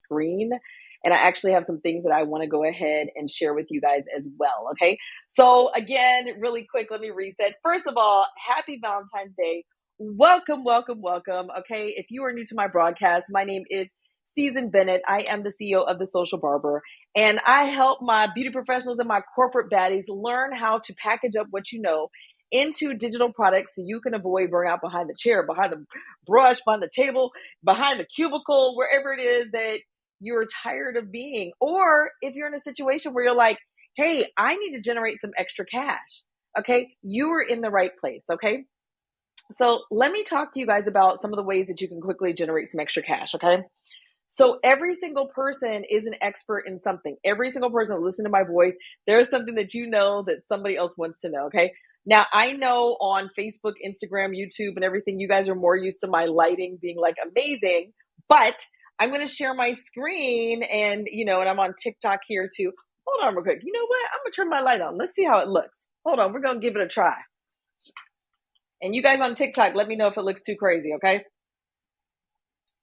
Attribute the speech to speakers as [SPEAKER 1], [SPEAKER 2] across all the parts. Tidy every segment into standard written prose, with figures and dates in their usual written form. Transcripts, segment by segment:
[SPEAKER 1] screen. And I actually have some things that I want to go ahead and share with you guys as well. Okay. So again, really quick, let me reset. First of all, happy Valentine's Day. Welcome, welcome, welcome. Okay. If you are new to my broadcast, my name is Season Bennett. I am the CEO of The Social Barber, and I help my beauty professionals and my corporate baddies learn how to package up what you know into digital products so you can avoid burnout behind the chair, behind the brush, behind the table, behind the cubicle, wherever it is that you're tired of being. Or if you're in a situation where you're like, hey, I need to generate some extra cash. Okay. You are in the right place. Okay. So let me talk to you guys about some of the ways that you can quickly generate some extra cash. Okay. So every single person is an expert in something. Every single person that listens to my voice, there's something that you know that somebody else wants to know. Okay. Now I know on Facebook, Instagram, YouTube, and everything, you guys are more used to my lighting being like amazing, but I'm going to share my screen and I'm on TikTok here too. Hold on real quick. You know what? I'm going to turn my light on. Let's see how it looks. Hold on. We're going to give it a try. And you guys on TikTok, let me know if it looks too crazy. Okay.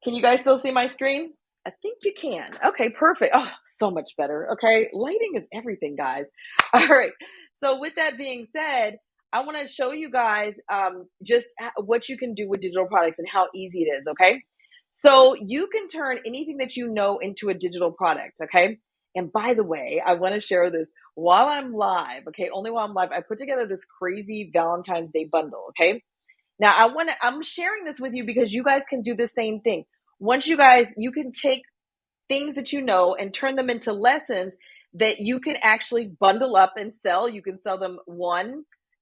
[SPEAKER 1] Can you guys still see my screen? I think you can. Okay, perfect. Oh, so much better. Okay, lighting is everything, guys. All right. So with that being said, I want to show you guys just what you can do with digital products and how easy it is. Okay. So you can turn anything that you know into a digital product. Okay. And by the way, I want to share this while I'm live. Okay. Only while I'm live, I put together this crazy Valentine's Day bundle. Okay. Now I'm sharing this with you because you guys can do the same thing. Once you can take things that you know and turn them into lessons that you can actually bundle up and sell. You can sell them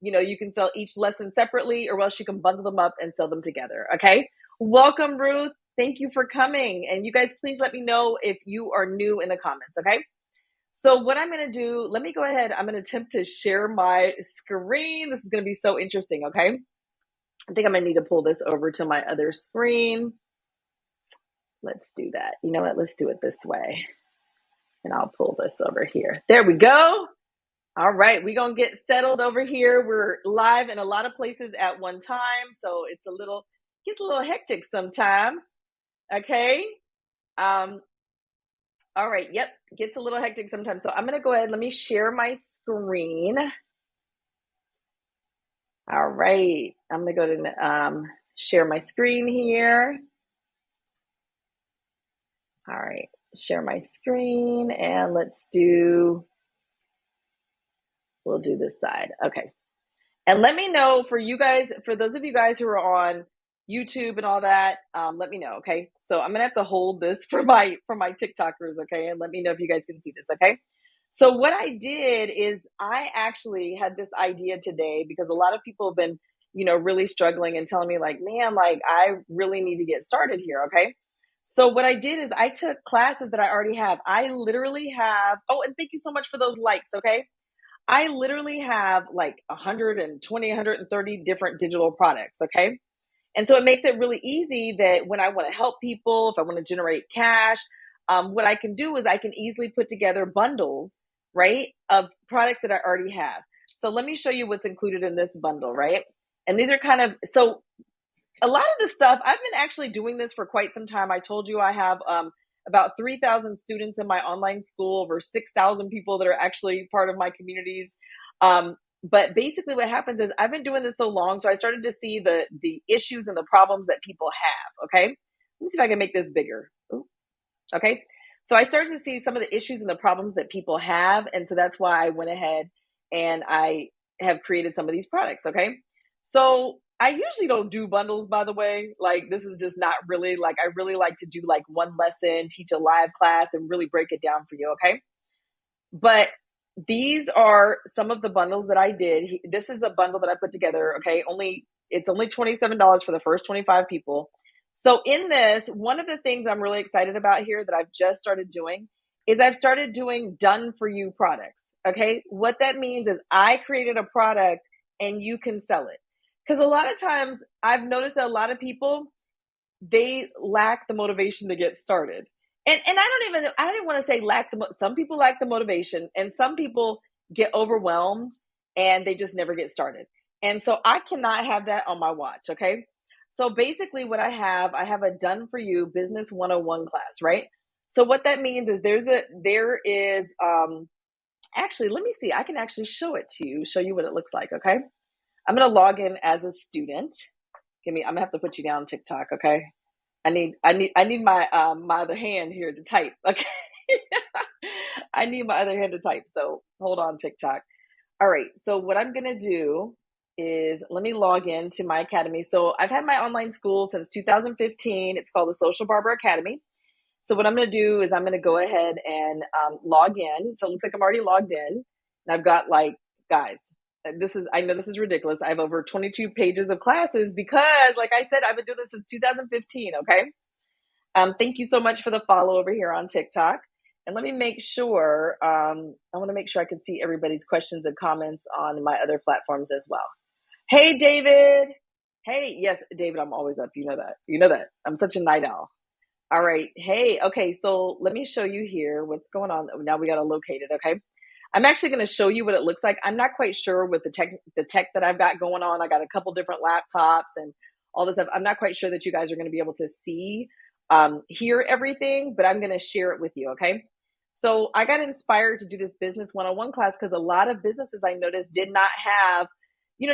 [SPEAKER 1] you can sell each lesson separately, or else you can bundle them up and sell them together. Okay. Welcome, Ruth. Thank you for coming. And you guys, please let me know if you are new in the comments. Okay. So what I'm going to do, let me go ahead. I'm going to attempt to share my screen. This is going to be so interesting. Okay. I think I'm going to need to pull this over to my other screen. Let's do that. You know what? Let's do it this way. And I'll pull this over here. There we go. All right. We're going to get settled over here. We're live in a lot of places at one time. So gets a little hectic sometimes. Okay. All right. Yep. Gets a little hectic sometimes. So I'm going to go ahead. Let me share my screen. All right. I'm going to go to share my screen here. All right, share my screen and we'll do this side. Okay. And let me know for those of you guys who are on YouTube and all that, let me know. Okay. So I'm going to have to hold this for my TikTokers. Okay. And let me know if you guys can see this. Okay. So what I did is I actually had this idea today because a lot of people have been, really struggling and telling me like, man, like I really need to get started here. Okay. So what I did is I took classes that I already have. I literally have, oh, and thank you so much for those likes. Okay. I literally have like 120, 130 different digital products. Okay. And so it makes it really easy that when I want to help people, if I want to generate cash, what I can do is I can easily put together bundles, right, of products that I already have. So let me show you what's included in this bundle, right? And these are so a lot of the stuff, I've been actually doing this for quite some time. I told you I have about 3,000 students in my online school, over 6,000 people that are actually part of my communities. But basically what happens is I've been doing this so long, so I started to see the issues and the problems that people have, okay? Let me see if I can make this bigger. Ooh, okay. So I started to see some of the issues and the problems that people have, and so that's why I went ahead and I have created some of these products, okay? So I usually don't do bundles, by the way. Like this is just not really like, I really like to do like one lesson, teach a live class and really break it down for you. Okay. But these are some of the bundles that I did. This is a bundle that I put together. Okay. It's only $27 for the first 25 people. So in this, one of the things I'm really excited about here that I've just started doing is I've started doing done for you products. Okay. What that means is I created a product and you can sell it. Because a lot of times I've noticed that a lot of people, they lack the motivation to get started. And I don't even want to say some people lack the motivation and some people get overwhelmed and they just never get started. And so I cannot have that on my watch. Okay. So basically what I have a done for you business 101 class, right? So what that means is there is actually, let me see. I can actually show it to you, show you what it looks like, okay? I'm going to log in as a student. I'm going to have to put you down TikTok, okay? I need my other hand here to type, okay? I need my other hand to type. So, hold on TikTok. All right. So what I'm going to do is let me log into my academy. So I've had my online school since 2015. It's called the Social Barber Academy. So what I'm going to do is I'm going to go ahead and log in. So it looks like I'm already logged in. And I've got like, guys, I know this is ridiculous. I have over 22 pages of classes because, like I said, I've been doing this since 2015. Okay. Thank you so much for the follow over here on TikTok. And let me make sure, I want to make sure I can see everybody's questions and comments on my other platforms as well. Hey, David. Hey, yes, David, I'm always up. You know that. You know that. I'm such a night owl. All right. Hey, okay. So let me show you here what's going on. Now we got to locate it. Okay. I'm actually going to show you what it looks like. I'm not quite sure with the tech that I've got going on. I got a couple different laptops and all this stuff. I'm not quite sure that you guys are going to be able to see, hear everything, but I'm going to share it with you. Okay. So I got inspired to do this business one-on-one class because a lot of businesses I noticed did not have,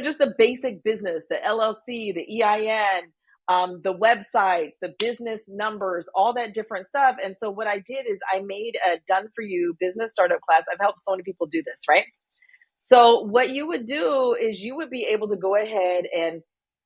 [SPEAKER 1] just the basic business, the LLC, the EIN, the websites, the business numbers, all that different stuff. And so what I did is I made a done for you business startup class. I've helped so many people do this, right? So what you would do is you would be able to go ahead and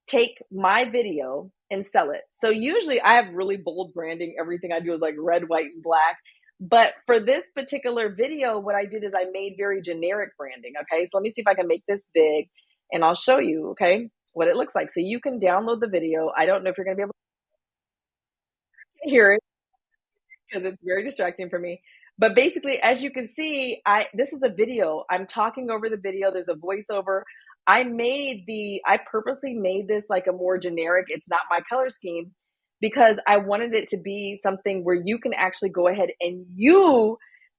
[SPEAKER 1] take my video and sell it. So usually I have really bold branding. Everything I do is like red, white, and black. But for this particular video, what I did is I made very generic branding. Okay. So let me see if I can make this big and I'll show you, okay, what it looks like. So you can download the video. I don't know if you're going to be able to hear it because it's very distracting for me. But basically, as you can see, this is a video. I'm talking over the video. There's a voiceover. I purposely made this like a more generic, it's not my color scheme because I wanted it to be something where you can actually go ahead and you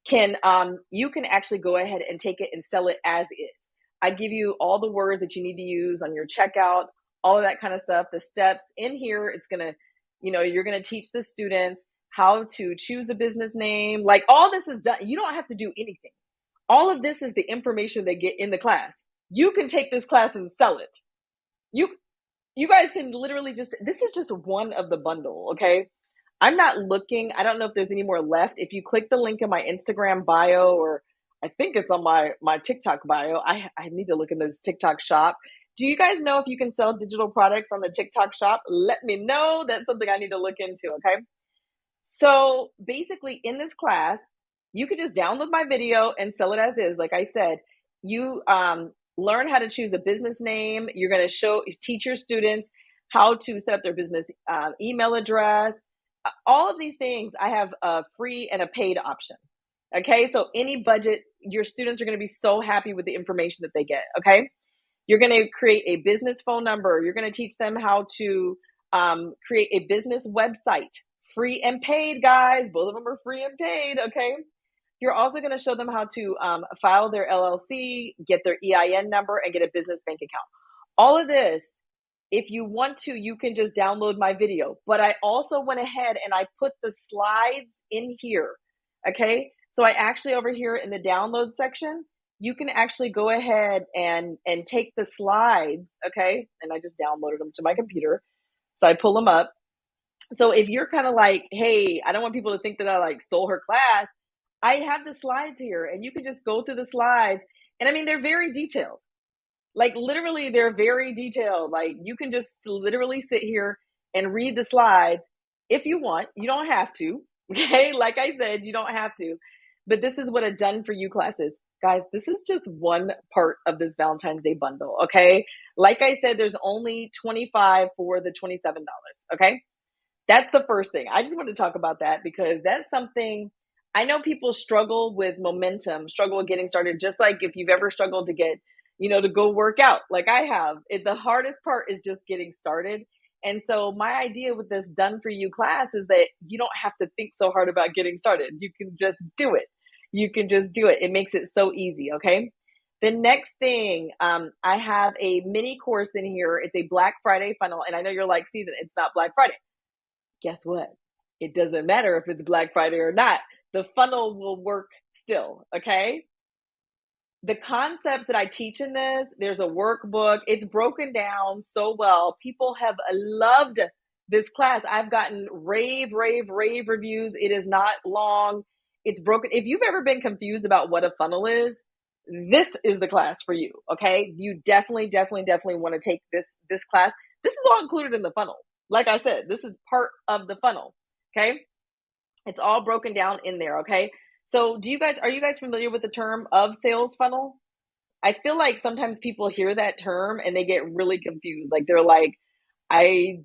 [SPEAKER 1] can actually go ahead and take it and sell it as is. I give you all the words that you need to use on your checkout, all of that kind of stuff, the steps in here. You're going to teach the students how to choose a business name. Like all this is done. You don't have to do anything. All of this is the information they get in the class. You can take this class and sell it. You you guys can literally this is just one of the bundle, okay? I'm not looking. I don't know if there's any more left. If you click the link in my Instagram bio, or I think it's on my TikTok bio, I need to look in this TikTok shop. Do you guys know if you can sell digital products on the TikTok shop? Let me know. That's something I need to look into, okay? So basically, in this class, you could just download my video and sell it as is. Like I said, you learn how to choose a business name. You're going to teach your students how to set up their business email address. All of these things, I have a free and a paid option. Okay, so any budget, your students are going to be so happy with the information that they get. Okay, you're going to create a business phone number. You're going to teach them how to create a business website, free and paid, guys. Both of them are free and paid. Okay. You're also going to show them how to file their LLC, get their EIN number, and get a business bank account. All of this, if you want to, you can just download my video. But I also went ahead and I put the slides in here. Okay. So I actually over here in the download section, you can actually go ahead and take the slides. Okay. And I just downloaded them to my computer. So I pull them up. So if you're kind of like, hey, I don't want people to think that I like stole her class, I have the slides here and you can just go through the slides. And I mean, they're very detailed. Like literally, they're very detailed. Like you can just literally sit here and read the slides if you want. You don't have to. Okay. Like I said, you don't have to. But this is what a done for you class is. Guys, this is just one part of this Valentine's Day bundle. Okay. Like I said, there's only 25 for the $27. Okay. That's the first thing. I just want to talk about that because that's something I know people struggle with momentum, struggle with getting started, just like if you've ever struggled to get, to go work out like I have. The hardest part is just getting started. And so my idea with this done for you class is that you don't have to think so hard about getting started. You can just do it. You can just do it. It makes it so easy. Okay. The next thing, I have a mini course in here. It's a Black Friday funnel. And I know you're like, Season, it's not Black Friday. Guess what? It doesn't matter if it's Black Friday or not. The funnel will work still, okay? The concepts that I teach in this, there's a workbook. It's broken down so well. People have loved this class. I've gotten rave reviews. It is not long. It's broken. If you've ever been confused about what a funnel is, this is the class for you. Okay. You definitely want to take this class. This is all included in the funnel. Like I said, this is part of the funnel. Okay. It's all broken down in there. Okay. So are you guys familiar with the term of sales funnel? I feel like sometimes people hear that term and they get really confused. Like they're like, I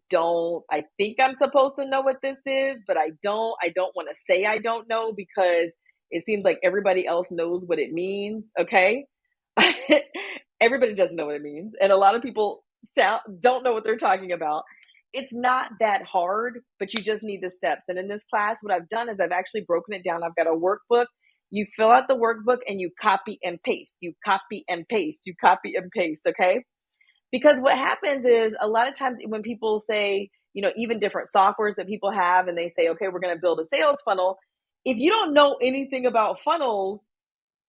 [SPEAKER 1] think I'm supposed to know what this is, but I don't. I don't want to say I don't know because it seems like everybody else knows what it means. Okay. Everybody doesn't know what it means. And a lot of people don't know what they're talking about. It's not that hard, but you just need the steps. And in this class, what I've done is I've actually broken it down. I've got a workbook. You fill out the workbook and you copy and paste. You copy and paste. You copy and paste. Okay. Because what happens is a lot of times when people say, even different softwares that people have and they say, okay, we're going to build a sales funnel. If you don't know anything about funnels,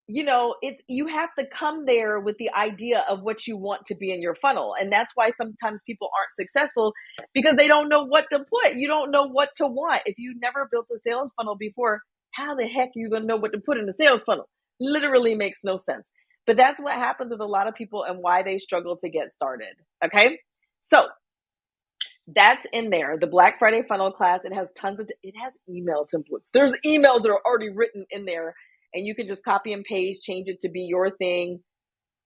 [SPEAKER 1] you have to come there with the idea of what you want to be in your funnel. And that's why sometimes people aren't successful because they don't know what to put. You don't know what to want. If you never built a sales funnel before, how the heck are you going to know what to put in a sales funnel? Literally makes no sense. But that's what happens with a lot of people and why they struggle to get started. Okay. So that's in there. The Black Friday funnel class, it has it has email templates. There's emails that are already written in there and you can just copy and paste, change it to be your thing.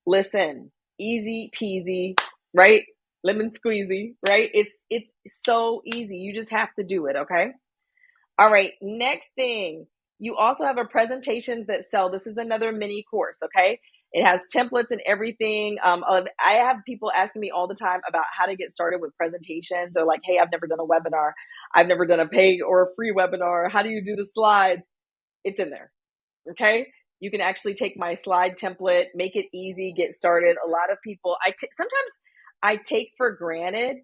[SPEAKER 1] Listen, easy peasy, right? Lemon squeezy, right? It's so easy. You just have to do it, okay? All right, next thing. You also have a presentations that sell. This is another mini course, okay? It has templates and everything. I have people asking me all the time about how to get started with presentations. They're like, hey, I've never done a webinar. I've never done a paid or a free webinar. How do you do the slides? It's in there. Okay. You can actually take my slide template, make it easy, get started. A lot of people, sometimes I take for granted.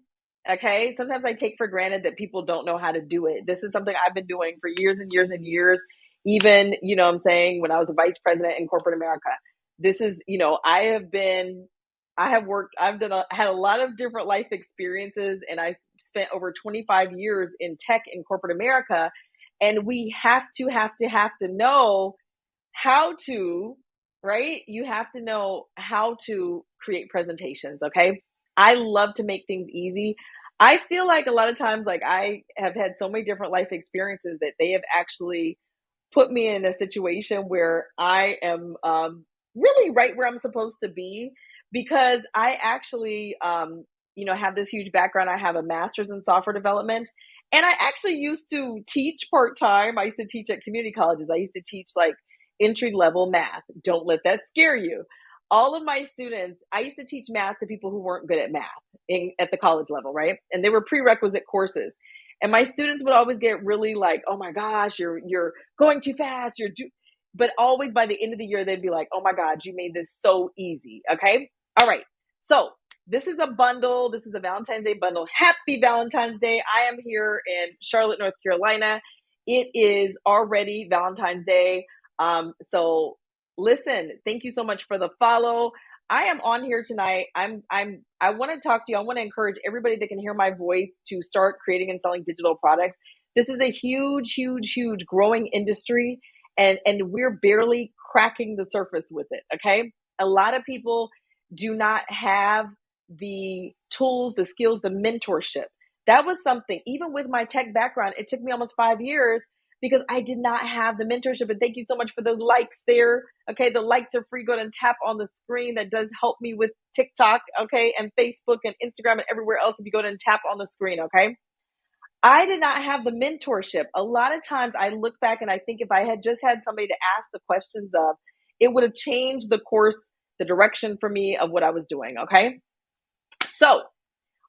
[SPEAKER 1] Okay. Sometimes I take for granted that people don't know how to do it. This is something I've been doing for years and years and years. Even, I'm saying when I was a vice president in corporate America, this is, had a lot of different life experiences and I spent over 25 years in tech in corporate America. And we have to know how to, right? You have to know how to create presentations, okay? I love to make things easy. I feel like a lot of times, like I have had so many different life experiences that they have actually put me in a situation where I am really right where I'm supposed to be because I actually, have this huge background. I have a master's in software development and I actually used to teach part time. I used to teach at community colleges. I used to teach like entry level math. Don't let that scare you. All of my students, I used to teach math to people who weren't good at math at the college level, right? And they were prerequisite courses. And my students would always get really like, oh my gosh, you're going too fast. But always by the end of the year, they'd be like, oh my God, you made this so easy. Okay. All right. So this is a bundle. This is a Valentine's Day bundle. Happy Valentine's Day. I am here in Charlotte, North Carolina. It is already Valentine's Day. So listen, thank you so much for the follow. I am on here tonight. I want to talk to you. I want to encourage everybody that can hear my voice to start creating and selling digital products. This is a huge growing industry and we're barely cracking the surface with it. Okay. A lot of people do not have the tools, the skills, the mentorship. That was something, even with my tech background, it took me almost 5 years because I did not have the mentorship. And thank you so much for the likes there. Okay. The likes are free. Go and tap on the screen. That does help me with TikTok. Okay. And Facebook and Instagram and everywhere else. If you go and tap on the screen. Okay. I did not have the mentorship. A lot of times I look back and I think if I had just had somebody to ask the questions of, it would have changed the course, the direction for me of what I was doing. Okay. So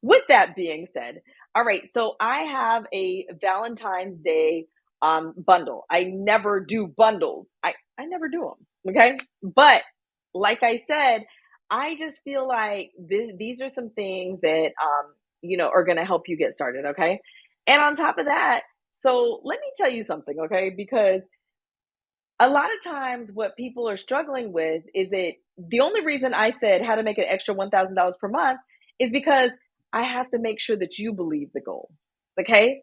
[SPEAKER 1] with that being said, all right, so I have a Valentine's Day bundle. I never do bundles. I never do them. Okay. But like I said, I just feel like these are some things that, are going to help you get started. Okay. And on top of that, So let me tell you something, okay? Because a lot of times what people are struggling with is that the only reason I said how to make an extra $1,000 per month is because I have to make sure that you believe the goal. Okay?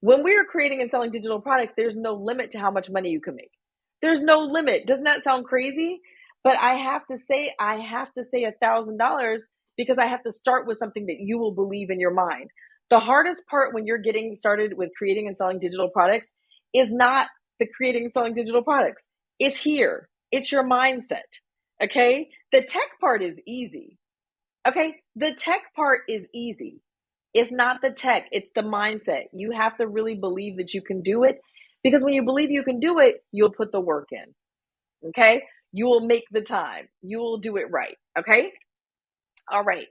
[SPEAKER 1] When we are creating and selling digital products, there's no limit to how much money you can make. There's no limit. Doesn't that sound crazy? But I have to say $1,000 because I have to start with something that you will believe in your mind. The hardest part when you're getting started with creating and selling digital products is not the creating and selling digital products. It's here. It's your mindset. Okay? The tech part is easy. Okay? The tech part is easy. It's not the tech, it's the mindset. You have to really believe that you can do it because when you believe you can do it, you'll put the work in. Okay? You will make the time. You will do it right. Okay? All right.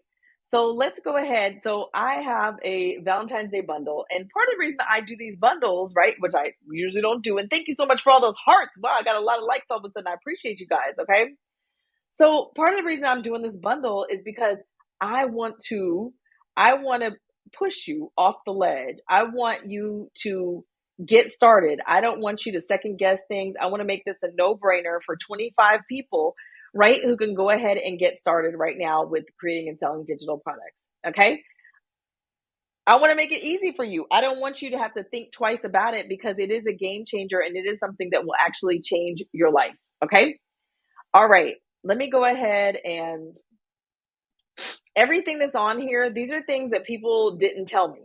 [SPEAKER 1] So let's go ahead. So I have a Valentine's Day bundle, and part of the reason I do these bundles, right, which I usually don't do, and thank you so much for all those hearts. Wow, I got a lot of likes all of a sudden. I appreciate you guys. Okay. So part of the reason I'm doing this bundle is because I want to I want to push you off the ledge. I want you to get started. I don't want you to second guess things. I want to make this a no-brainer for 25 people, right, who can go ahead and get started right now with creating and selling digital products. Okay? I want to make it easy for you. I don't want you to have to think twice about it because it is a game changer and it is something that will actually change your life. Okay? All right. Let me go ahead and everything that's on here, these are things that people didn't tell me.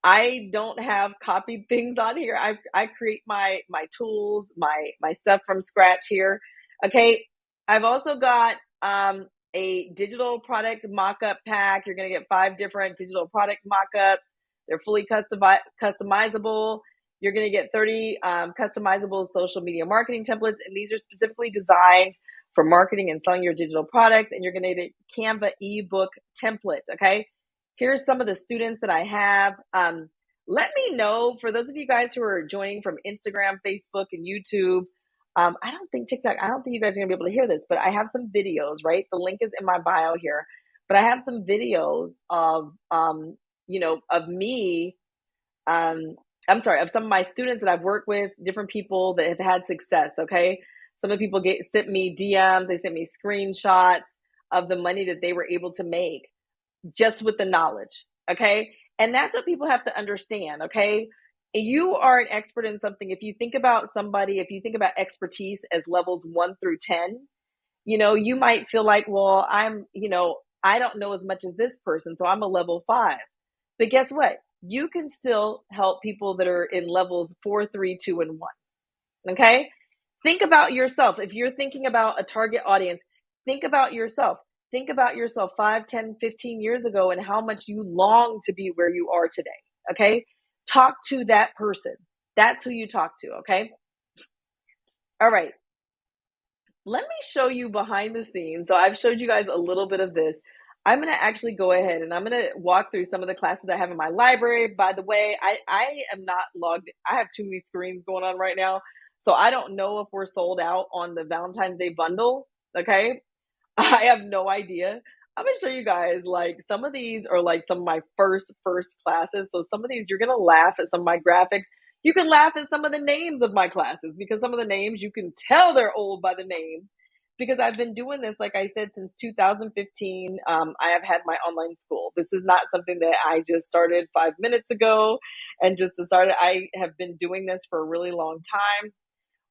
[SPEAKER 1] I don't have copied things on here. I create my tools, my stuff from scratch here. Okay. I've also got a digital product mock-up pack. You're gonna get 5 different digital product mock-ups. They're fully customizable. You're gonna get 30 customizable social media marketing templates, and these are specifically designed for marketing and selling your digital products. And you're gonna get a Canva ebook template. Okay. Here's some of the students that I have. Let me know for those of you guys who are joining from Instagram, Facebook, and YouTube. I don't think TikTok, I don't think you guys are gonna be able to hear this, but I have some videos, right? The link is in my bio here, but I have some videos of, of me, um, I'm sorry, of some of my students that I've worked with, different people that have had success, okay? Some of the people sent me DMs, they sent me screenshots of the money that they were able to make just with the knowledge. Okay. And that's what people have to understand. Okay. You are an expert in something. If you think about somebody, if you think about expertise as levels 1 through 10, you might feel like, well, I don't know as much as this person. So I'm a level 5. But guess what? You can still help people that are in levels 4, 3, 2, and 1. Okay. Think about yourself. If you're thinking about a target audience, think about yourself. Think about yourself 5, 10, 15 years ago and how much you long to be where you are today. Okay. Talk to that person. That's who you talk to. Okay. All right. Let me show you behind the scenes. So I've showed you guys a little bit of this. I'm going to actually go ahead and I'm going to walk through some of the classes I have in my library. By the way, I am not logged. I have too many screens going on right now. So I don't know if we're sold out on the Valentine's Day bundle. Okay. I have no idea. I'm gonna show you guys like some of these are like some of my first classes. So some of these you're gonna laugh at some of my graphics. You can laugh at some of the names of my classes because some of the names you can tell they're old by the names because I've been doing this, like I said, since 2015. I have had my online school. This is not something that I just started 5 minutes ago and just started. I have been doing this for a really long time.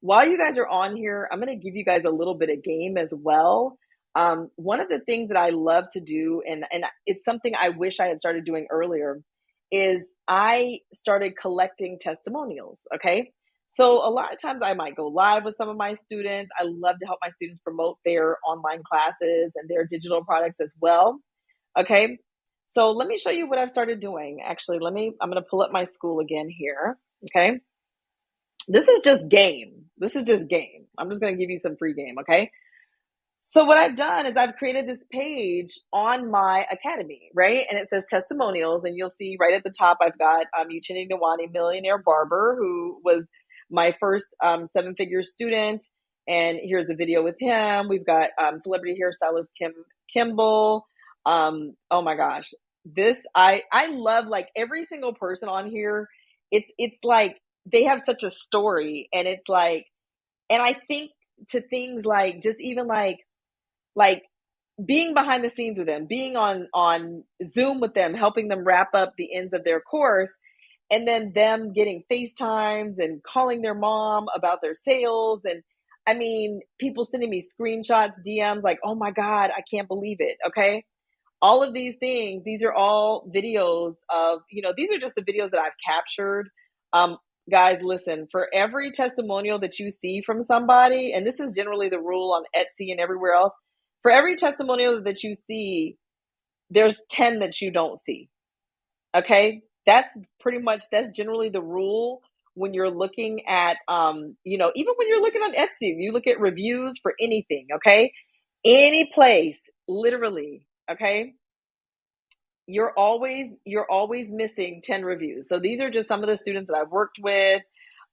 [SPEAKER 1] While you guys are on here, I'm going to give you guys a little bit of game as well. One of the things that I love to do, and it's something I wish I had started doing earlier, is I started collecting testimonials. Okay. So a lot of times I might go live with some of my students. I love to help my students promote their online classes and their digital products as well. Okay. So let me show you what I've started doing. Actually, I'm going to pull up my school again here. Okay. This is just game. This is just game. I'm just going to give you some free game. Okay. So what I've done is I've created this page on my academy, right? And it says testimonials, and you'll see right at the top I've got Uchenna Nwani, millionaire barber, who was my first 7-figure student. And here's a video with him. We've got celebrity hairstylist Kim Kimball. Oh my gosh, this I love like every single person on here. It's like they have such a story, and it's like, and I think to things like just even like being behind the scenes with them, being on Zoom with them, helping them wrap up the ends of their course, and then them getting FaceTimes and calling their mom about their sales. And I mean, people sending me screenshots, DMs, like, oh my God, I can't believe it. Okay. All of these things, these are all videos of, these are just the videos that I've captured. Um, Guys, listen, for every testimonial that you see from somebody, and this is generally the rule on Etsy and everywhere else, for every testimonial that you see, there's 10 that you don't see. Okay. That's generally the rule when you're looking at, even when you're looking on Etsy, you look at reviews for anything. Okay. Any place, literally. Okay. You're always missing 10 reviews. So these are just some of the students that I've worked with.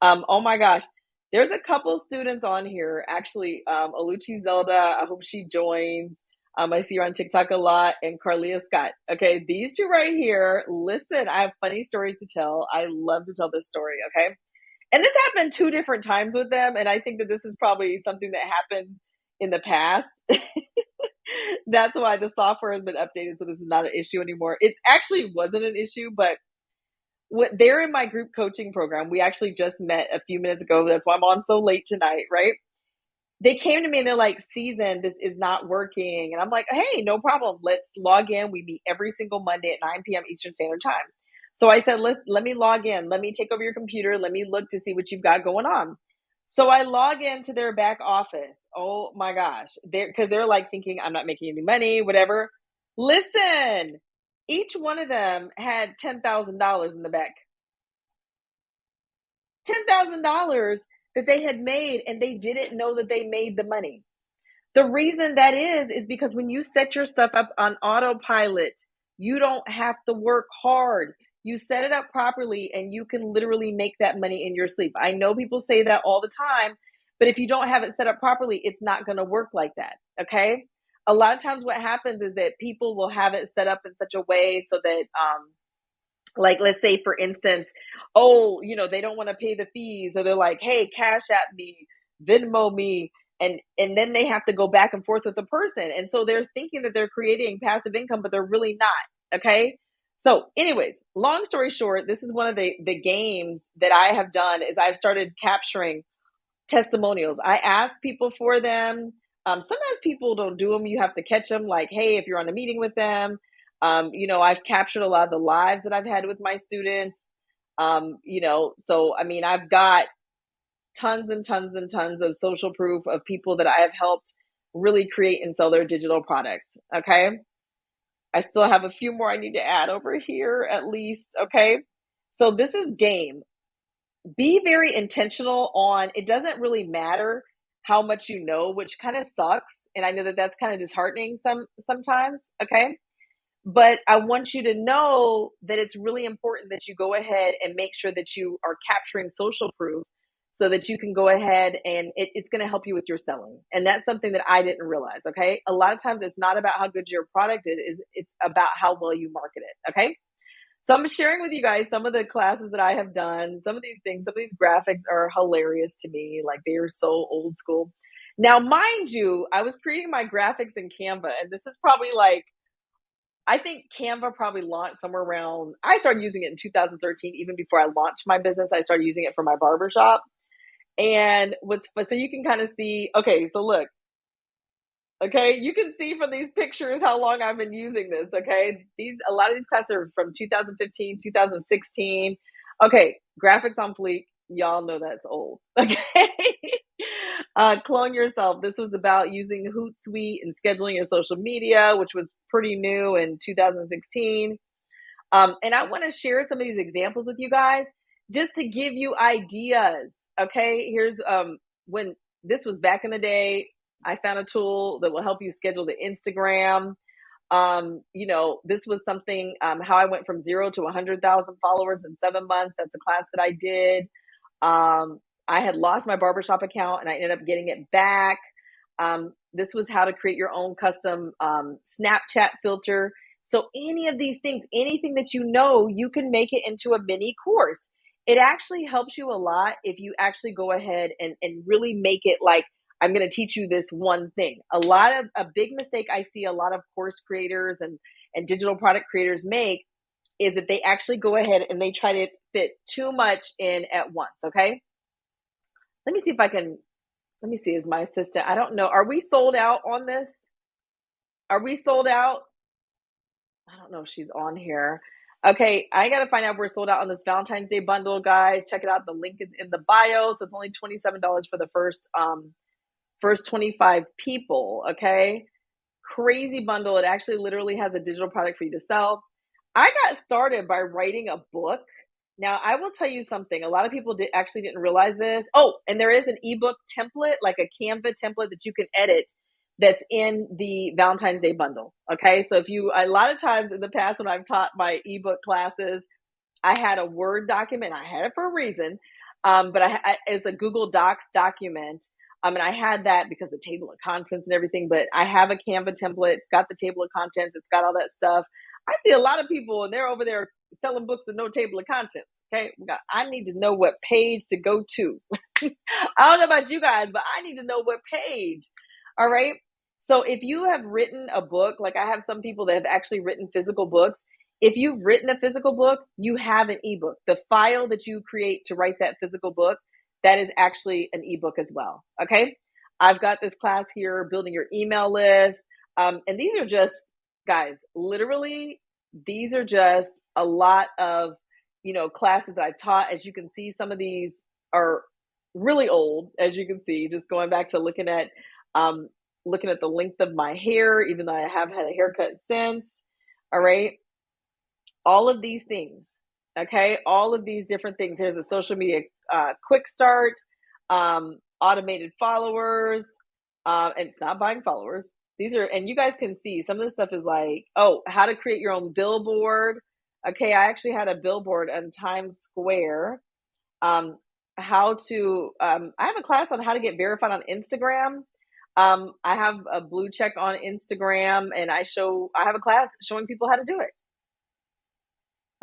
[SPEAKER 1] Oh my gosh, there's a couple students on here actually. Aluchi Zelda, I hope she joins. I see her on TikTok a lot, and Carlia Scott. Okay, these two right here. Listen, I have funny stories to tell. I love to tell this story. Okay, and this happened two different times with them, and I think that this is probably something that happened in the past. That's why the software has been updated, so this is not an issue anymore. It actually wasn't an issue, but they're in my group coaching program. We actually just met a few minutes ago. That's why I'm on so late tonight, right? They came to me and they're like, Season, this is not working. And I'm like, hey, no problem. Let's log in. We meet every single Monday at 9 p.m. Eastern Standard Time. So I said, let me log in. Let me take over your computer. Let me look to see what you've got going on. So I log into their back office. Oh my gosh. Because they're like thinking I'm not making any money, whatever. Listen, each one of them had $10,000 in the bank. $10,000 that they had made, and they didn't know that they made the money. The reason that is because when you set your stuff up on autopilot, you don't have to work hard. You set it up properly and you can literally make that money in your sleep. I know people say that all the time, but if you don't have it set up properly, it's not going to work like that. Okay. A lot of times what happens is that people will have it set up in such a way so that, like, let's say for instance, oh, they don't want to pay the fees, or they're like, hey, cash at me, Venmo me, and then they have to go back and forth with the person, and so they're thinking that they're creating passive income, but they're really not. Okay. So anyways, long story short, this is one of the games that I have done is I've started capturing testimonials. I ask people for them. Sometimes people don't do them. You have to catch them. Like, hey, if you're on a meeting with them, I've captured a lot of the lives that I've had with my students. So I mean, I've got tons and tons and tons of social proof of people that I have helped really create and sell their digital products. Okay. I still have a few more I need to add over here at least. Okay. So this is game. Be very intentional on, it doesn't really matter how much you know, which kind of sucks. And I know that that's kind of disheartening sometimes. Okay. But I want you to know that it's really important that you go ahead and make sure that you are capturing social proof so that you can go ahead and it's going to help you with your selling. And that's something that I didn't realize. Okay. A lot of times it's not about how good your product is, it's about how well you market it. Okay. So I'm sharing with you guys some of the classes that I have done. Some of these things, some of these graphics are hilarious to me. Like, they are so old school. Now, mind you, I was creating my graphics in Canva, and this is probably like, I think Canva probably launched somewhere around, I started using it in 2013. Even before I launched my business, I started using it for my barbershop. And so you can kind of see, okay, so look, okay, you can see from these pictures how long I've been using this. Okay, a lot of these classes are from 2015, 2016. Okay, graphics on fleek. Y'all know that's old. Okay, clone yourself. This was about using Hootsuite and scheduling your social media, which was pretty new in 2016. And I want to share some of these examples with you guys just to give you ideas. Okay, here's when this was back in the day. I found a tool that will help you schedule the Instagram. This was something, how I went from 0 to 100,000 followers in 7 months. That's a class that I did. I had lost my barbershop account and I ended up getting it back. This was how to create your own custom Snapchat filter. So any of these things, anything that you know, you can make it into a mini course. it actually helps you a lot if you actually go ahead and really make it like, I'm going to teach you this one thing. A big mistake I see a lot of course creators and digital product creators make is that they actually go ahead and they try to fit too much in at once. Okay. Let me see if I can, let me see, is my assistant, I don't know. Are we sold out on this? Are we sold out? I don't know if she's on here. Okay, I gotta find out if we're sold out on this Valentine's Day bundle, guys. Check it out. The link is in the bio. So it's only $27 for the first 25 people. Okay. Crazy bundle. It actually literally has a digital product for you to sell. I got started by writing a book. Now, I will tell you something. A lot of people actually didn't realize this. Oh, and there is an ebook template, like a Canva template that you can edit that's in the Valentine's Day bundle. Okay. So a lot of times in the past when I've taught my ebook classes, I had a Word document. I had it for a reason. But it's a Google Docs document. And I had that because the table of contents and everything, but I have a Canva template. It's got the table of contents. It's got all that stuff. I see a lot of people and they're over there selling books with no table of contents. Okay. I need to know what page to go to. I don't know about you guys, but I need to know what page. All right. So if you have written a book, like I have some people that have actually written physical books. If you've written a physical book, you have an ebook. The file that you create to write that physical book, that is actually an ebook as well. Okay. I've got this class here, building your email list. And these are just, guys, literally, these are just a lot of, classes that I've taught. As you can see, some of these are really old, as you can see, just going back to looking at the length of my hair, even though I have had a haircut since. All right. All of these things. Okay. All of these different things. Here's a social media quick start, automated followers, and it's not buying followers. These are, and you guys can see some of this stuff is like, oh, how to create your own billboard. Okay. I actually had a billboard on Times Square. I have a class on how to get verified on Instagram. I have a blue check on Instagram and I have a class showing people how to do it.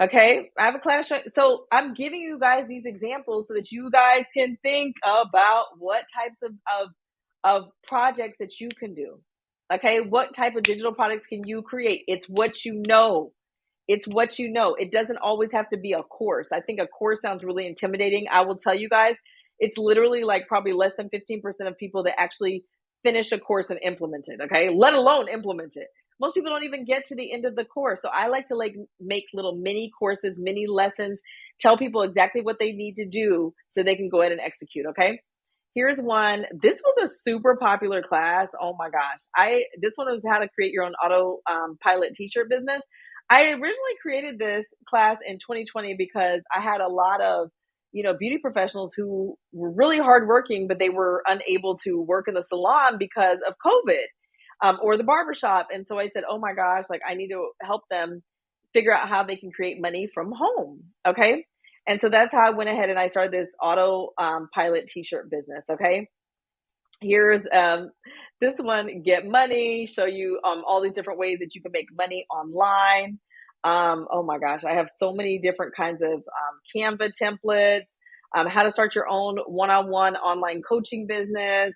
[SPEAKER 1] Okay. I have a class. So I'm giving you guys these examples so that you guys can think about what types of projects that you can do. Okay. What type of digital products can you create? It's what you know. It's what you know. It doesn't always have to be a course. I think a course sounds really intimidating. I will tell you guys, it's literally like probably less than 15% of people that actually finish a course and implement it. Okay. Let alone implement it. Most people don't even get to the end of the course. So I like to make little mini courses, mini lessons, tell people exactly what they need to do so they can go ahead and execute. Okay. Here's one. This was a super popular class. Oh my gosh. This one was how to create your own auto pilot t-shirt business. I originally created this class in 2020 because I had a lot of, beauty professionals who were really hardworking, but they were unable to work in the salon because of COVID, or the barbershop. And so I said, oh my gosh, like I need to help them figure out how they can create money from home. Okay. And so that's how I went ahead and I started this auto pilot t-shirt business. Okay. Here's this one, get money, show you all these different ways that you can make money online. Oh my gosh, I have so many different kinds of Canva templates, how to start your own one-on-one online coaching business,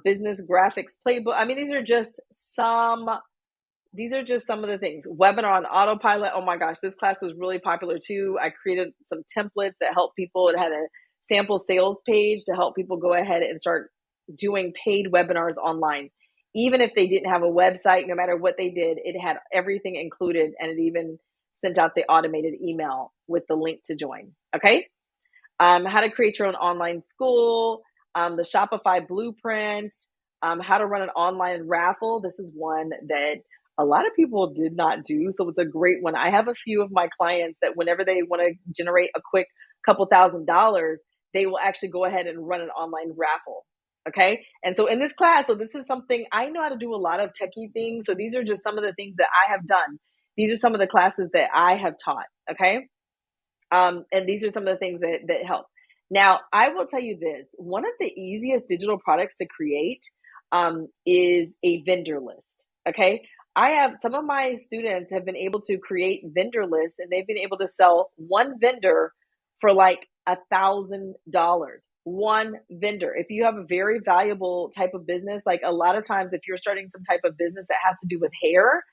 [SPEAKER 1] business graphics playbook. I mean, these are just some of the things. Webinar on autopilot. Oh my gosh, this class was really popular too. I created some templates that help people. It had a sample sales page to help people go ahead and start doing paid webinars online. Even if they didn't have a website, no matter what they did, it had everything included, and it even sent out the automated email with the link to join. Okay. How to create your own online school, the Shopify blueprint, how to run an online raffle. This is one that a lot of people did not do. So it's a great one. I have a few of my clients that whenever they want to generate a quick couple $1,000s, they will actually go ahead and run an online raffle. Okay. And so in this class, so this is something I know how to do a lot of techie things. So these are just some of the things that I have done. These are some of the classes that I have taught. Okay. And these are some of the things that help. Now, I will tell you this. One of the easiest digital products to create is a vendor list. Okay. I have some of my students have been able to create vendor lists and they've been able to sell one vendor for like $1,000. One vendor. If you have a very valuable type of business, like a lot of times, if you're starting some type of business that has to do with hair,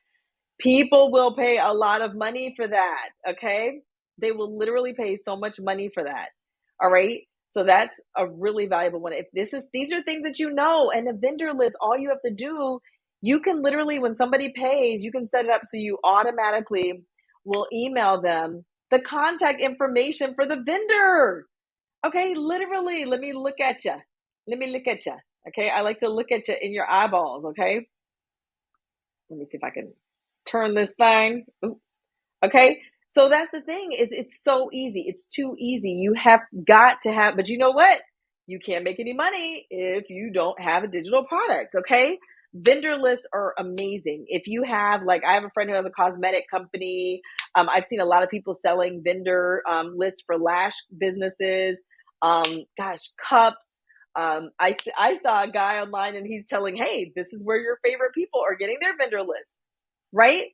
[SPEAKER 1] people will pay a lot of money for that. Okay. They will literally pay so much money for that. All right. So that's a really valuable one. If these are things that you know, and the vendor list, all you have to do, you can literally, when somebody pays, you can set it up so you automatically will email them the contact information for the vendor. Okay. Literally, let me look at you. Let me look at you. Okay. I like to look at you in your eyeballs. Okay. Let me see if I can turn this thing. Ooh, okay. So that's the thing, is it's so easy. It's too easy. You have got to have, but you know what? You can't make any money if you don't have a digital product. Okay. Vendor lists are amazing. If you have, like, I have a friend who has a cosmetic company. I've seen a lot of people selling vendor lists for lash businesses. Gosh, cups. I saw a guy online and he's telling, hey, this is where your favorite people are getting their vendor list, right?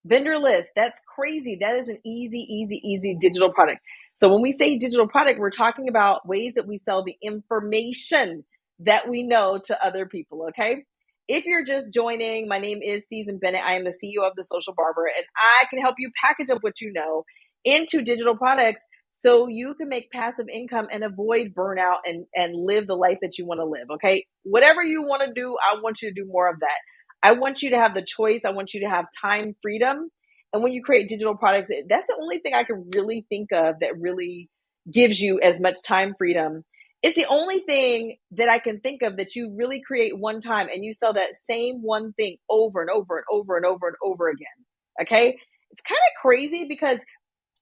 [SPEAKER 1] Vendor list. That's crazy. That is an easy, easy, easy digital product. So when we say digital product, we're talking about ways that we sell the information that we know to other people. Okay. If you're just joining, my name is Susan Bennett. I am the CEO of The Social Barber, and I can help you package up what you know into digital products so you can make passive income and avoid burnout and live the life that you want to live. Okay. Whatever you want to do, I want you to do more of that. I want you to have the choice. I want you to have time freedom. And when you create digital products, that's the only thing I can really think of that really gives you as much time freedom. It's the only thing that I can think of that you really create one time and you sell that same one thing over and over and over and over and over again. Okay. It's kind of crazy because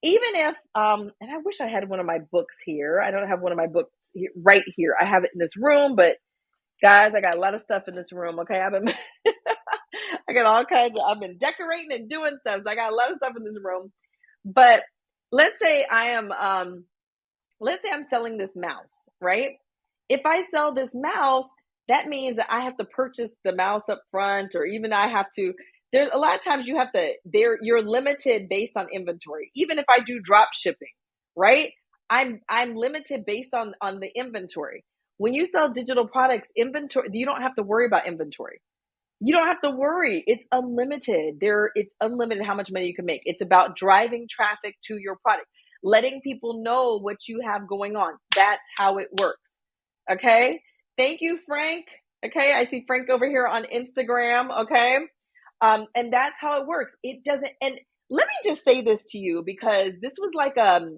[SPEAKER 1] even if, and I wish I had one of my books here. I don't have one of my books right here. I have it in this room, but guys, I got a lot of stuff in this room. Okay. I got all kinds of, I've been decorating and doing stuff. So I got a lot of stuff in this room. But let's say let's say I'm selling this mouse, right? If I sell this mouse, that means that I have to purchase the mouse up front, or even I have to, there's a lot of times you're limited based on inventory. Even if I do drop shipping, right? I'm limited based on the inventory. When you sell digital products, inventory, you don't have to worry about inventory. You don't have to worry. It's unlimited. It's unlimited how much money you can make. It's about driving traffic to your product, letting people know what you have going on. That's how it works. Okay. Thank you, Frank. Okay. I see Frank over here on Instagram. Okay. And that's how it works. It doesn't, and let me just say this to you, because this was like a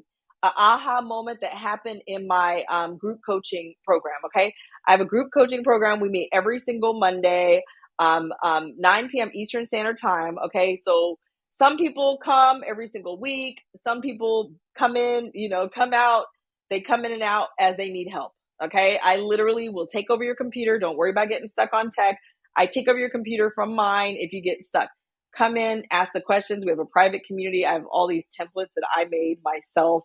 [SPEAKER 1] aha moment that happened in my group coaching program. Okay. I have a group coaching program. We meet every single Monday, 9 p.m. Eastern Standard Time. Okay. So some people come every single week. Some people come in, come out. They come in and out as they need help. Okay. I literally will take over your computer. Don't worry about getting stuck on tech. I take over your computer from mine if you get stuck. Come in, ask the questions. We have a private community. I have all these templates that I made myself.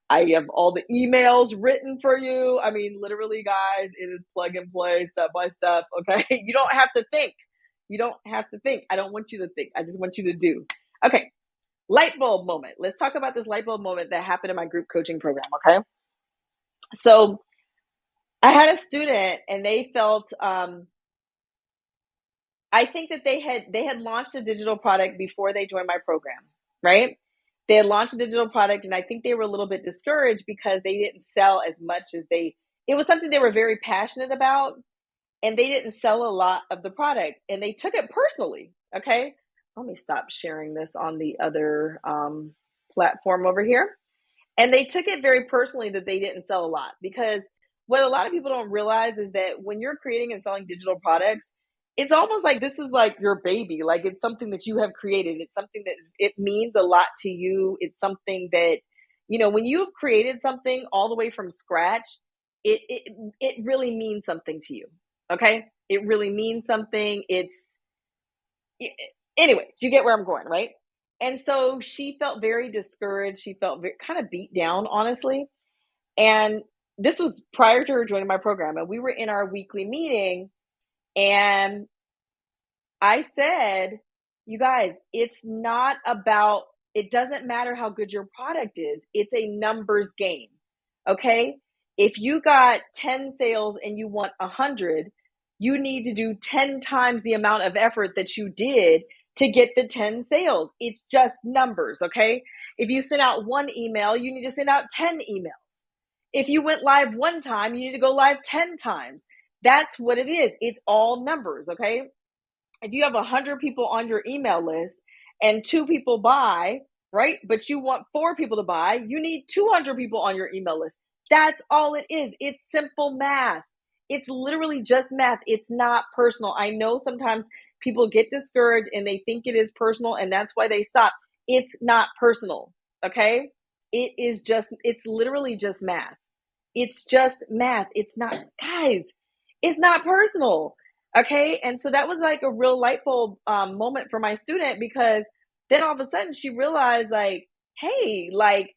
[SPEAKER 1] I have all the emails written for you. I mean, literally, guys, it is plug and play, step by step. Okay. You don't have to think. You don't have to think. I don't want you to think. I just want you to do. Okay. Light bulb moment. Let's talk about this light bulb moment that happened in my group coaching program. Okay. So I had a student and they felt, I think that they had launched a digital product before they joined my program, right? They had launched a digital product, and I think they were a little bit discouraged because they didn't sell as much as it was something they were very passionate about, and they didn't sell a lot of the product, and they took it personally. Okay. Let me stop sharing this on the other platform over here. And they took it very personally that they didn't sell a lot, because what a lot of people don't realize is that when you're creating and selling digital products, it's almost like this is like your baby. Like, it's something that you have created. It's something that it means a lot to you. It's something that, when you've created something all the way from scratch, it really means something to you. Okay. It really means something. Anyway, you get where I'm going, right? And so she felt very discouraged. She felt kind of beat down, honestly. And this was prior to her joining my program. And we were in our weekly meeting. And I said, you guys, it's not about it doesn't matter how good your product is. It's a numbers game. Okay? If you got 10 sales and you want 100, you need to do 10 times the amount of effort that you did to get the 10 sales. It's just numbers, okay? If you send out one email, you need to send out 10 emails. If you went live one time, you need to go live 10 times. That's what it is. It's all numbers, okay? If you have 100 people on your email list and 2 people buy, right? But you want 4 people to buy, you need 200 people on your email list. That's all it is. It's simple math. It's literally just math. It's not personal. I know sometimes people get discouraged and they think it is personal and that's why they stop. It's not personal, okay? It's literally just math. It's just math. It's not, guys, it's not personal. Okay. And so that was like a real light bulb moment for my student, because then all of a sudden she realized, like, hey, like,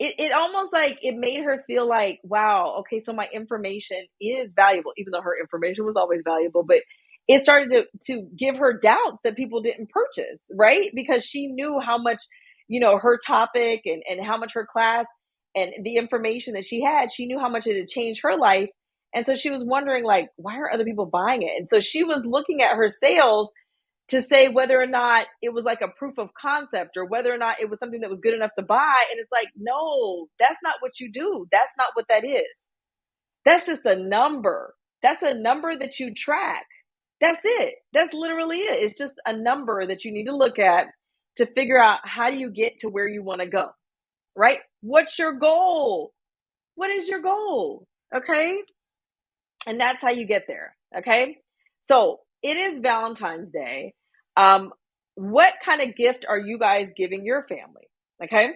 [SPEAKER 1] it almost like it made her feel like, wow, okay, so my information is valuable, even though her information was always valuable. But it started to give her doubts that people didn't purchase, right? Because she knew how much, her topic and how much her class and the information that she knew how much it had changed her life. And so she was wondering, like, why are other people buying it? And so she was looking at her sales to say whether or not it was like a proof of concept or whether or not it was something that was good enough to buy. And it's like, no, that's not what you do. That's not what that is. That's just a number. That's a number that you track. That's it. That's literally it. It's just a number that you need to look at to figure out how do you get to where you want to go, right? What's your goal? What is your goal? Okay. And that's how you get there. Okay. So it is Valentine's Day. What kind of gift are you guys giving your family? Okay.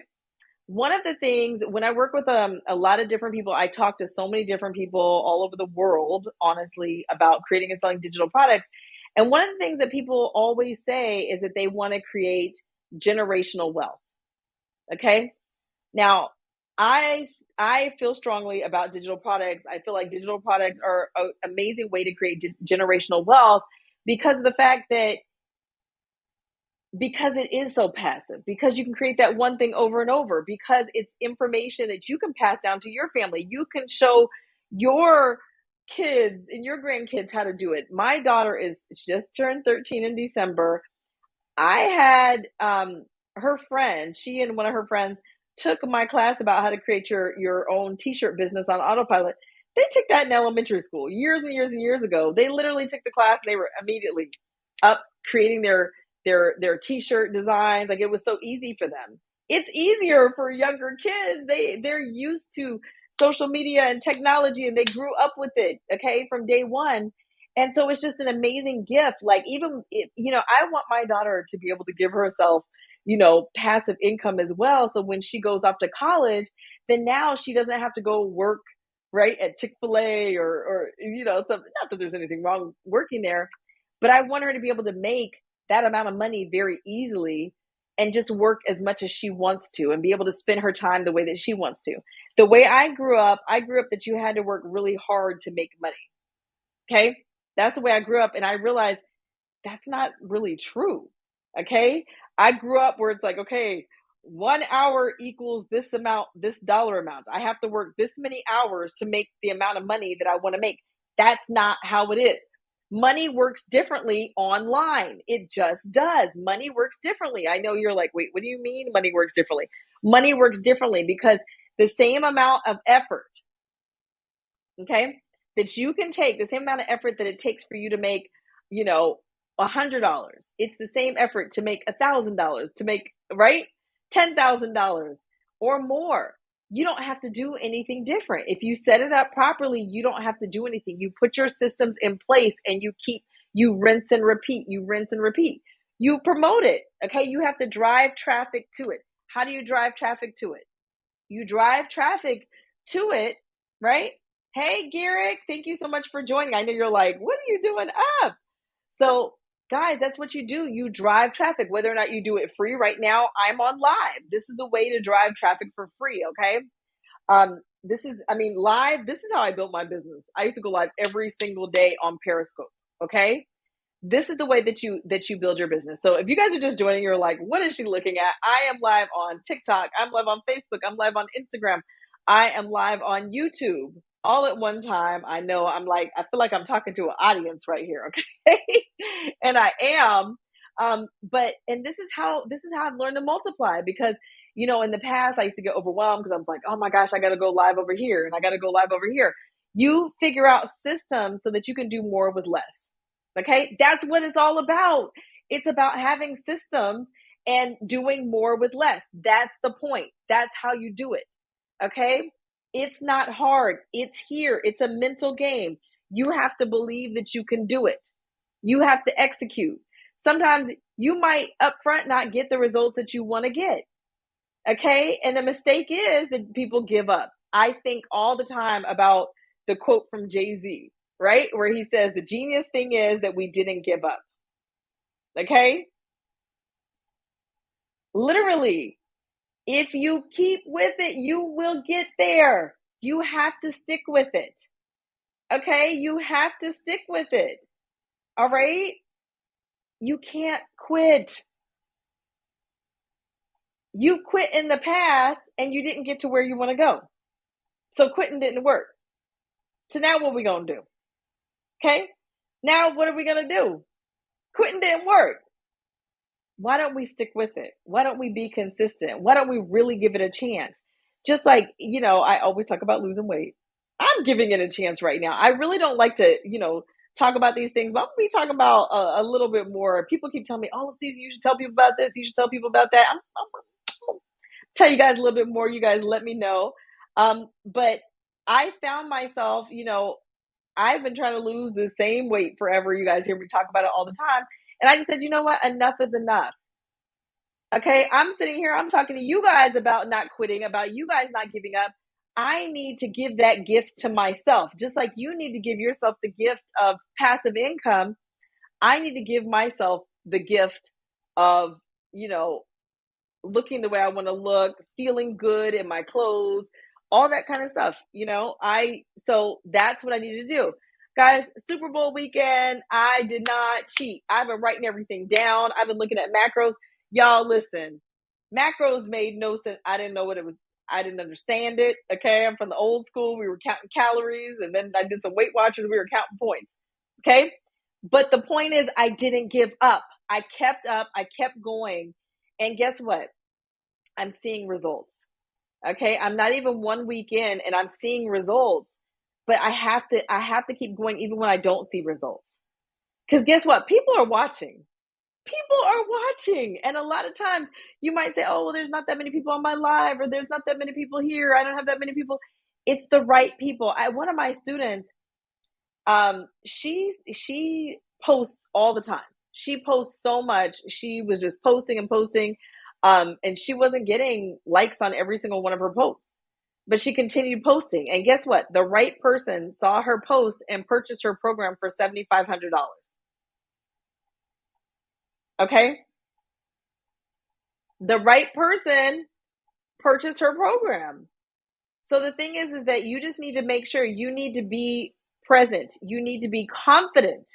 [SPEAKER 1] One of the things, when I work with a lot of different people, I talk to so many different people all over the world, honestly, about creating and selling digital products. And one of the things that people always say is that they want to create generational wealth. Okay. Now, I I feel strongly about digital products. I feel like digital products are an amazing way to create generational wealth because of the fact that because it is so passive, because you can create that one thing over and over, because it's information that you can pass down to your family. You can show your kids and your grandkids how to do it. My daughter is just turned 13 in December. I had her friends, she and one of her friends took my class about how to create your own t-shirt business on autopilot. They took that in elementary school years and years and years ago. They literally took the class and they were immediately up creating their t-shirt designs. Like, it was so easy for them. It's easier for younger kids. They're used to social media and technology and they grew up with it, okay, from day one. And so it's just an amazing gift. Like, even if, I want my daughter to be able to give herself, passive income as well. So when she goes off to college, then now she doesn't have to go work right at Chick-fil-A or some, not that there's anything wrong working there, but I want her to be able to make that amount of money very easily and just work as much as she wants to and be able to spend her time the way that she wants to. The way I grew up that you had to work really hard to make money. Okay. That's the way I grew up. And I realized that's not really true. Okay. I grew up where it's like, okay, 1 hour equals this amount, this dollar amount. I have to work this many hours to make the amount of money that I want to make. That's not how it is. Money works differently online. It just does. Money works differently. I know you're like, wait, what do you mean money works differently? Money works differently because the same amount of effort, okay, that you can take, the same amount of effort that it takes for you to make, $100. It's the same effort to make $1,000, to make, right, $10,000 or more. You don't have to do anything different. If you set it up properly, you don't have to do anything. You put your systems in place and you rinse and repeat, you rinse and repeat. You promote it, okay? You have to drive traffic to it. How do you drive traffic to it? You drive traffic to it, right? Hey, Garrick, thank you so much for joining. I know you're like, what are you doing up? So, guys, that's what you do. You drive traffic, whether or not you do it free. Right now, I'm on live. This is a way to drive traffic for free, okay? Live, this is how I built my business. I used to go live every single day on Periscope, okay? this is the way that you build your business. So if you guys are just joining, you're like, what is she looking at? I am live on TikTok, I'm live on Facebook, I'm live on Instagram, I am live on YouTube all at one time. I know I feel like I'm talking to an audience right here, okay? And I am. But and this is how I've learned to multiply, because in the past I used to get overwhelmed because I was like, oh my gosh, I gotta go live over here and I gotta go live over here. You figure out systems so that you can do more with less. Okay, that's what it's all about. It's about having systems and doing more with less. That's the point. That's how you do it. Okay, it's not hard. It's here. It's a mental game. You have to believe that you can do it. You have to execute. Sometimes you might upfront not get the results that you want to get. Okay, and the mistake is that people give up. I think all the time about the quote from Jay-Z, right? Where he says, the genius thing is that we didn't give up. Okay? Literally, if you keep with it, you will get there. You have to stick with it. Okay? You have to stick with it. All right? You can't quit. You quit in the past and you didn't get to where you want to go. So quitting didn't work. So now what are we going to do? Okay? Now what are we going to do? Quitting didn't work. Why don't we stick with it? Why don't we be consistent? Why don't we really give it a chance? Just like, I always talk about losing weight. I'm giving it a chance right now. I really don't like to, talk about these things, but I'm going to be talking about a little bit more. People keep telling me, oh, Stacey, you should tell people about this. You should tell people about that. I'm going to tell you guys a little bit more. You guys let me know. But I found myself, I've been trying to lose the same weight forever. You guys hear me talk about it all the time. And I just said, you know what? Enough is enough. Okay. I'm sitting here, I'm talking to you guys about not quitting, about you guys not giving up. I need to give that gift to myself. Just like you need to give yourself the gift of passive income, I need to give myself the gift of, looking the way I want to look, feeling good in my clothes, all that kind of stuff. So that's what I need to do. Guys, Super Bowl weekend, I did not cheat. I've been writing everything down. I've been looking at macros. Y'all listen, macros made no sense. I didn't know what it was. I didn't understand it. Okay. I'm from the old school. We were counting calories, and then I did some Weight Watchers. We were counting points. Okay. But the point is, I didn't give up. I kept up. I kept going. And guess what? I'm seeing results. Okay. I'm not even 1 week in and I'm seeing results, but I have to keep going even when I don't see results. Cause guess what? People are watching. People are watching. And a lot of times you might say, oh, well, there's not that many people on my live, or there's not that many people here. I don't have that many people. It's the right people. One of my students, she posts all the time. She posts so much. She was just posting and posting. And she wasn't getting likes on every single one of her posts, but she continued posting. And guess what? The right person saw her post and purchased her program for $7,500. Okay. The right person purchased her program. So the thing is that you just need to make sure you need to be present. You need to be confident.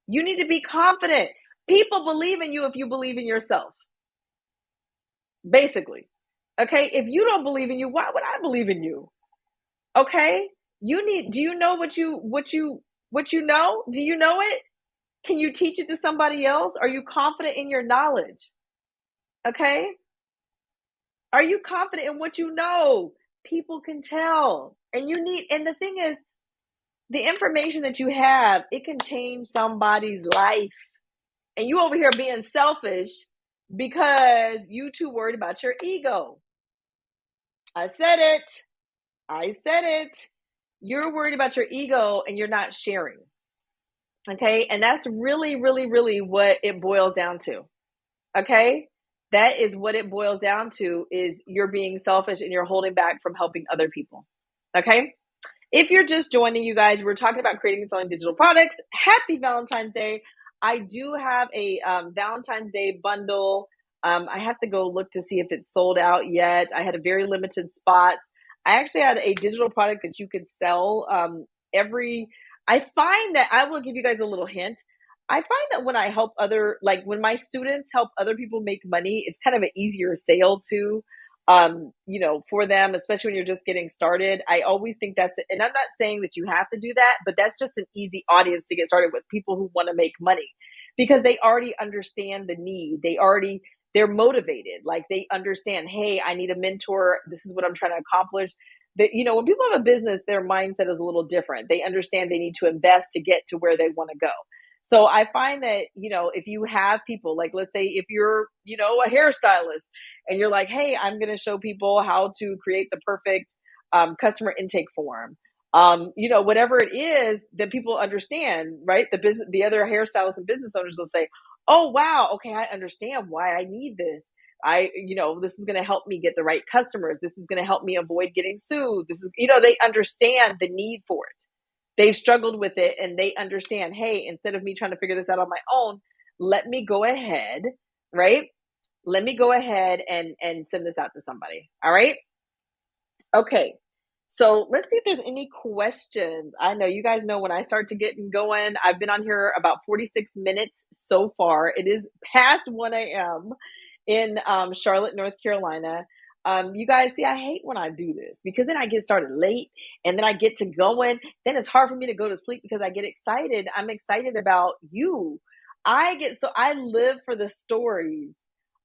[SPEAKER 1] You need to be confident. People believe in you if you believe in yourself. Basically. Okay. If you don't believe in you, why would I believe in you? Okay. Do you know what you know? Do you know it? Can you teach it to somebody else? Are you confident in your knowledge? Okay. Are you confident in what you know? People can tell. And the thing is, the information that you have, it can change somebody's life. And you over here being selfish because you too worried about your ego. I said it. You're worried about your ego and you're not sharing. Okay. And that's really, really, really what it boils down to. Okay. That is what it boils down to, is you're being selfish and you're holding back from helping other people. Okay. If you're just joining, you guys, we're talking about creating and selling digital products. Happy Valentine's Day. I do have a Valentine's Day bundle. I have to go look to see if it's sold out yet. I had a very limited spots. I actually had a digital product that you could sell I find that I will give you guys a little hint. I find that when I help when my students help other people make money, it's kind of an easier sale too. For them, especially when you're just getting started. I always think that's it. And I'm not saying that you have to do that, but that's just an easy audience to get started with, people who want to make money because they already understand the need. They're motivated. Like they understand, hey, I need a mentor. This is what I'm trying to accomplish. That, when people have a business, their mindset is a little different. They understand they need to invest to get to where they want to go. So I find that, if you have people, like, let's say if you're, a hairstylist and you're like, hey, I'm going to show people how to create the perfect customer intake form. Whatever it is that people understand, right? The other hairstylists and business owners will say, oh, wow, okay, I understand why I need this. This is going to help me get the right customers. This is going to help me avoid getting sued. They understand the need for it. They've struggled with it and they understand, hey, instead of me trying to figure this out on my own, let me go ahead, right? Let me go ahead and send this out to somebody. All right. Okay. So let's see if there's any questions. I know you guys know when I start to get going, I've been on here about 46 minutes so far. It is past 1 a.m. in Charlotte, North Carolina. You guys see, I hate when I do this because then I get started late and then I get to going. Then it's hard for me to go to sleep because I get excited. I'm excited about you. I live for the stories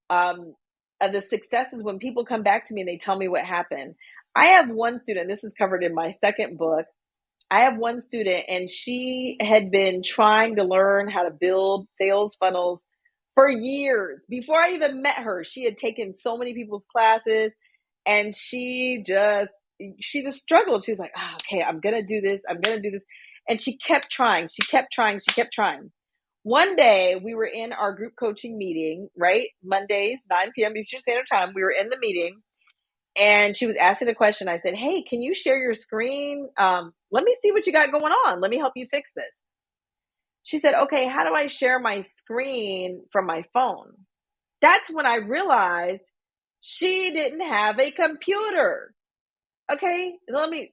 [SPEAKER 1] um, of the successes when people come back to me and they tell me what happened. I have one student, this is covered in my second book. I have one student and she had been trying to learn how to build sales funnels for years. Before I even met her, she had taken so many people's classes and she just struggled. She was like, okay, I'm going to do this. I'm going to do this. And she kept trying. She kept trying. She kept trying. One day we were in our group coaching meeting, right? Mondays, 9 p.m. Eastern Standard Time. We were in the meeting and she was asking a question. I said, hey, can you share your screen? Let me see what you got going on. Let me help you fix this. She said, okay, how do I share my screen from my phone? That's when I realized she didn't have a computer. Okay, let me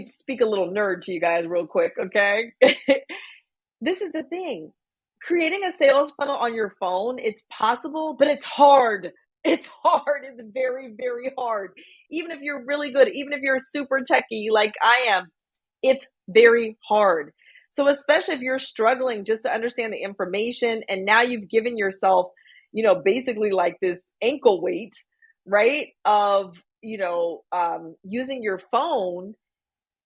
[SPEAKER 1] speak a little nerd to you guys real quick, okay? This is the thing. Creating a sales funnel on your phone, it's possible, but it's hard. It's hard. It's very, very hard. Even if you're really good, even if you're super techie like I am, it's very hard. So especially if you're struggling just to understand the information and now you've given yourself, basically like this ankle weight, right? Of, using your phone,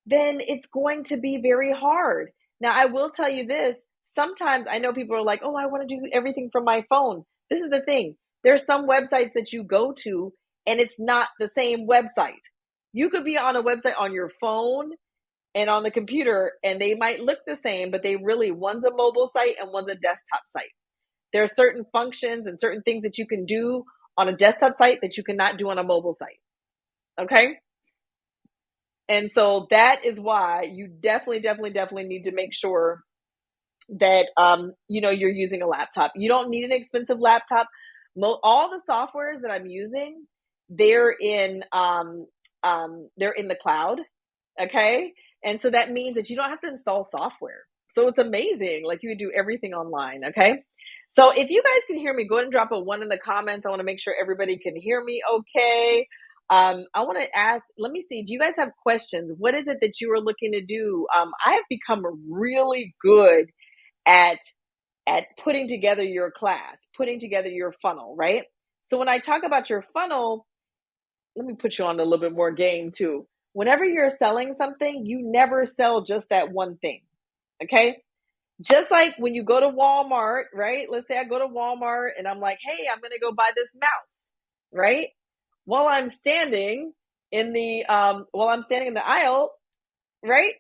[SPEAKER 1] then it's going to be very hard. Now, I will tell you this. Sometimes I know people are like, oh, I want to do everything from my phone. This is the thing. There's some websites that you go to and it's not the same website. You could be on a website on your phone and on the computer and they might look the same, but one's a mobile site and one's a desktop site. There are certain functions and certain things that you can do on a desktop site that you cannot do on a mobile site. Okay? And so that is why you definitely need to make sure that you're using a laptop. You don't need an expensive laptop. All the softwares that I'm using, they're in the cloud. Okay. And so that means that you don't have to install software. So it's amazing. Like you can do everything online. Okay. So if you guys can hear me, go ahead and drop a 1 in the comments. I want to make sure everybody can hear me okay. I want to ask, let me see, do you guys have questions? What is it that you are looking to do? I have become really good at putting together your class, putting together your funnel, right? So when I talk about your funnel, let me put you on a little bit more game too. Whenever you're selling something, you never sell just that one thing. Okay. Just like when you go to Walmart, right? Let's say I go to Walmart and I'm like, hey, I'm going to go buy this mouse, right? While I'm standing in the aisle, right?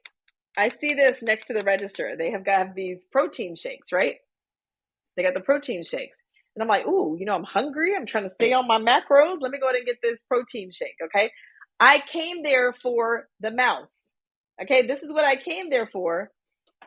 [SPEAKER 1] I see this next to the register. They have got these protein shakes, right? They got the protein shakes. And I'm like, ooh, I'm hungry. I'm trying to stay on my macros. Let me go ahead and get this protein shake. Okay. I came there for the mouse. Okay. This is what I came there for.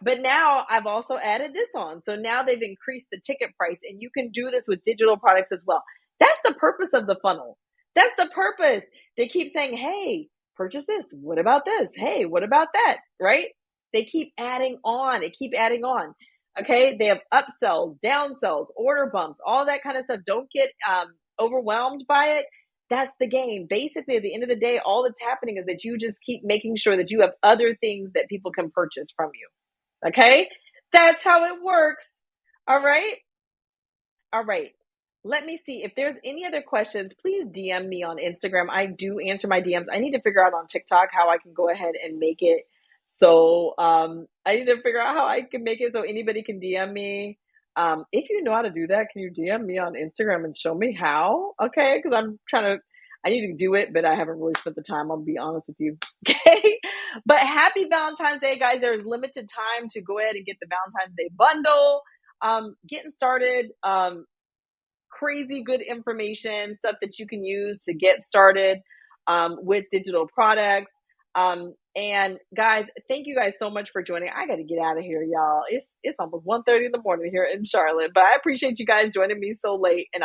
[SPEAKER 1] But now I've also added this on. So now they've increased the ticket price and you can do this with digital products as well. That's the purpose of the funnel. That's the purpose. They keep saying, hey, purchase this. What about this? Hey, what about that? Right? They keep adding on. They keep adding on. Okay, they have upsells, downsells, order bumps, all that kind of stuff. Don't get overwhelmed by it. That's the game. Basically, at the end of the day, all that's happening is that you just keep making sure that you have other things that people can purchase from you. Okay, that's how it works. All right. All right. Let me see if there's any other questions. Please DM me on Instagram. I do answer my DMs. I need to figure out on TikTok how I can go ahead and make it so I need to figure out how I can make it so anybody can DM me. If you know how to do that, can you DM me on Instagram and show me how? Okay, because I'm trying to. I need to do it, but I haven't really spent the time. I'll be honest with you. Okay, but happy Valentine's Day, guys! There's limited time to go ahead and get the Valentine's Day bundle. Getting started. Crazy good information, stuff that you can use to get started with digital products. And guys, thank you guys so much for joining. I got to get out of here, y'all. It's almost 1:30 in the morning here in Charlotte, but I appreciate you guys joining me so late, and